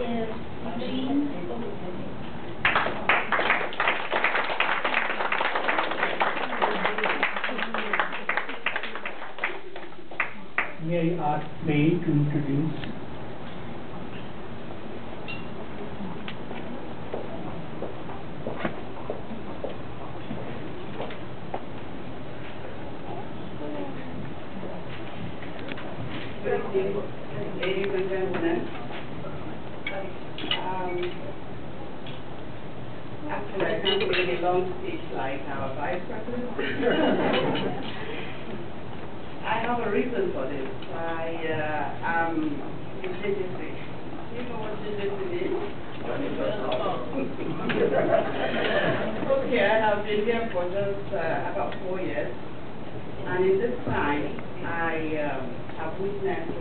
is Eugene Ogu. May I ask May to introduce? Ladies and gentlemen, actually I can't really long speech like our vice president. I have a reason for this. I am indigenous. You know what indigenous is? Okay, I have been here for just about 4 years, and in this time I have witnessed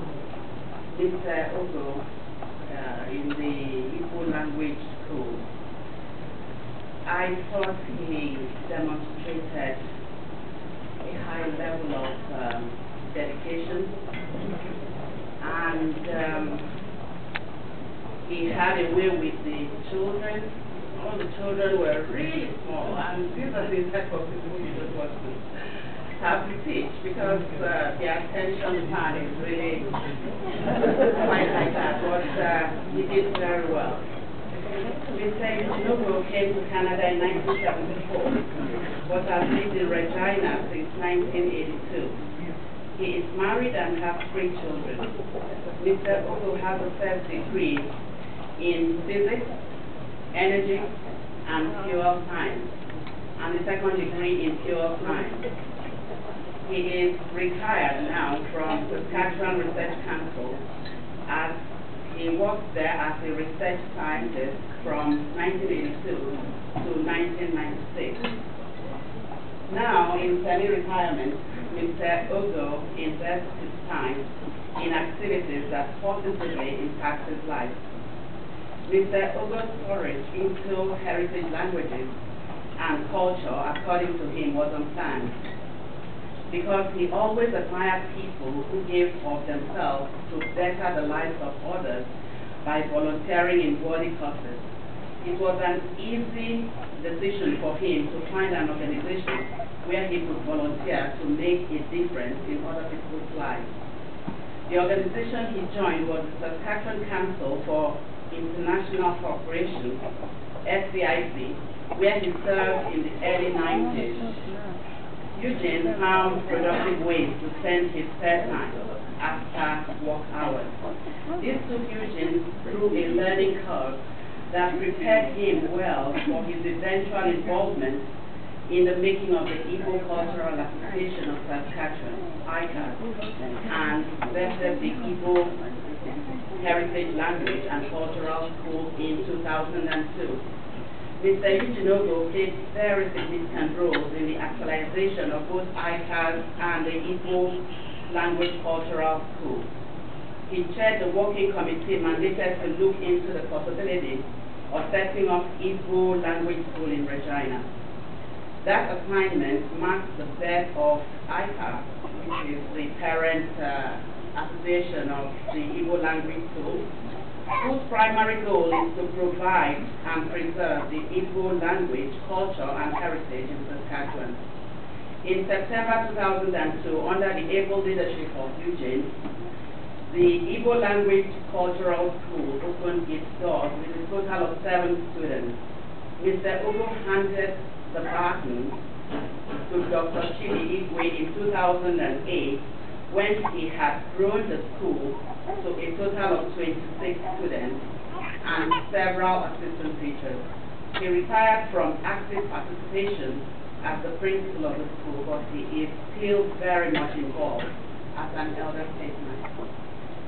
Mr. Ogu in the Igbo language school. I thought he demonstrated a high level of dedication, and he had a way with the children. All the children were really small, and these are the type of people you don't want to have to teach, because the attention span is really quite like that, but he did very well. Mr. Eugene Ogu came to Canada in 1974, but has lived in Regina since 1982. He is married and has 3 children. Mr. Ogu has a first degree in physics, energy, and fuel science, and a second degree in fuel science. He is retired now from Saskatchewan Research Council, as he worked there as a research scientist from 1982 to 1996. Now, in semi-retirement, Mr. Ogu invests his time in activities that positively impact his life. Mr. Ogu's forage into heritage languages and culture, according to him, was unplanned, because he always admired people who gave of themselves to better the lives of others by volunteering in worthy causes. It was an easy decision for him to find an organization where he could volunteer to make a difference in other people's lives. The organization he joined was the Saskatchewan Council for International Cooperation, SCIC, where he served in the early 90s. Eugene found productive ways to spend his spare time after work hours. This took Eugene through a learning curve that prepared him well for his eventual involvement in the making of the Igbo Cultural Association of Saskatchewan, ICAS, and vested the Igbo Heritage Language and Cultural School in 2002. Mr. Eugene Ogu played very significant roles in the actualization of both ICAS and the Igbo Language Cultural School. He chaired the working committee mandated to look into the possibility of setting up Igbo Language School in Regina. That assignment marks the birth of ICAS, which is the parent association of the Igbo Language School, whose primary goal is to provide and preserve the Igbo language, culture, and heritage in Saskatchewan. In September 2002, under the able leadership of Eugene, the Igbo Language Cultural School opened its doors with a total of 7 students. Mr. Ogu handed the baton to Dr. Chidi Igwe in 2008, when he had grown the school to a total of 26 students and several assistant teachers. He retired from active participation as the principal of the school, but he is still very much involved as an elder statesman.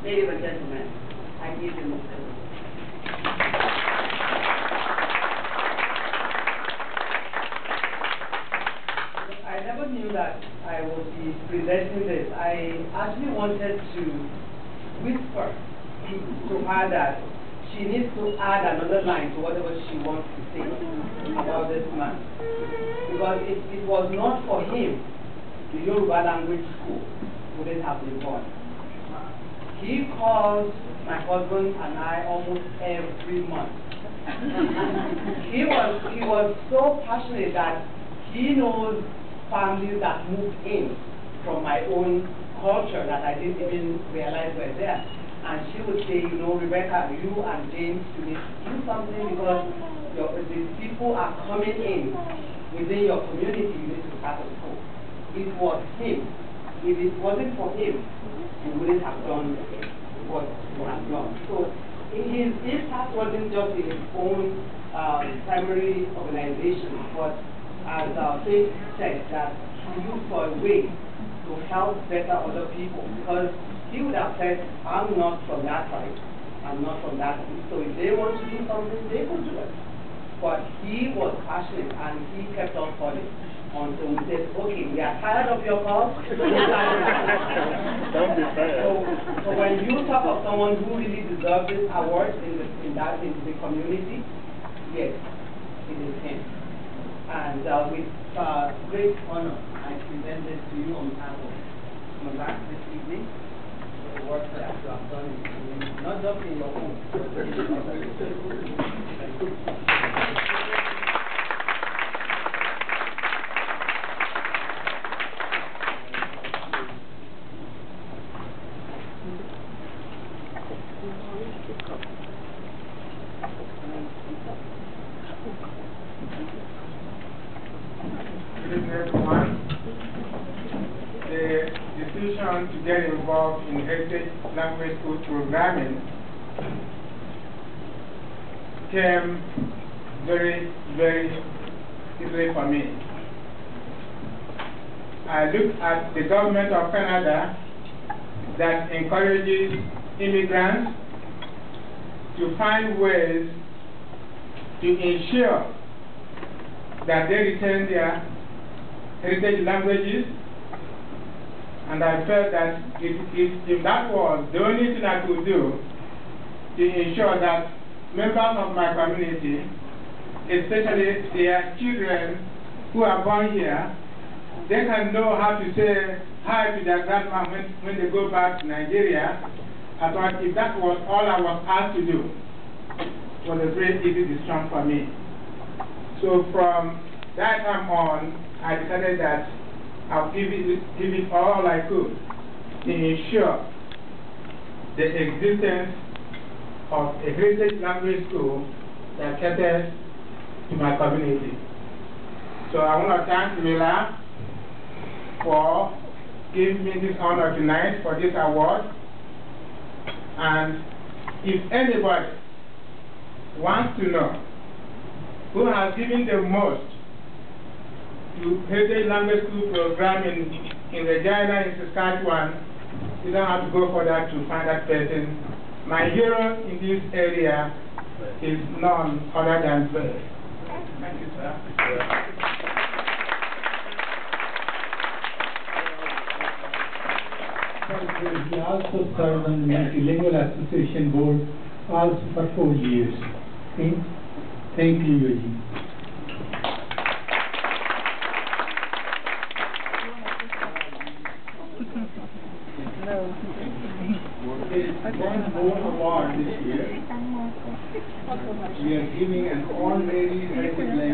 Ladies and gentlemen, I give you Mr. Ogu. I never knew that I would be presenting this. I actually wanted to whisper to her that she needs to add another line to whatever she wants to say about this man. Because if it was not for him, the Yoruba language school wouldn't have been born. He caused my husband and I almost every month. He was so passionate that he knows families that moved in from my own culture that I didn't even realize were there. And she would say, you know, Rebecca, you and James, you need to do something because the people are coming in within your community, you need to start a school. It was him. If it wasn't for him, you wouldn't have done what you have done. So his impact wasn't just in his own primary organization, but as Faith said, that he looked for a way to help better other people, because he would have said, I'm not from that tribe, I'm not from that group, so if they want to do something, they could do it. But he was passionate and he kept on calling until we said, okay, we are tired of your calls. Don't be tired. So when you talk of someone who really deserves this award in the community, yes, it is him. And with great honor, I present this to you on behalf of MLAR this evening. The work that you have done in the community, not just in your home, but in your Good evening, everyone. The decision to get involved in heritage language school programming came very, very easily for me. I looked at the government of Canada that encourages immigrants to find ways to ensure that they retain their heritage languages, and I felt that if that was the only thing I could do to ensure that members of my community, especially their children who are born here, they can know how to say hi to their grandma when they go back to Nigeria. I thought if that was all I was asked to do, it was a very easy decision for me. So from that time on, I decided that I'll give it all I could to ensure the existence of a heritage language school that caters to my community. So I want to thank MLAR for giving me this honor tonight for this award. And if anybody wants to know who has given the most to heritage language school program in Regina, in Saskatchewan, you don't have to go further to find that person. My hero in this area is none other than Bird. Thank you, sir. He also served on the Multi-Lingual Association Board also for 4 years. Okay? Thank you, Eugene. One more award this year. We are giving an honorary heritage language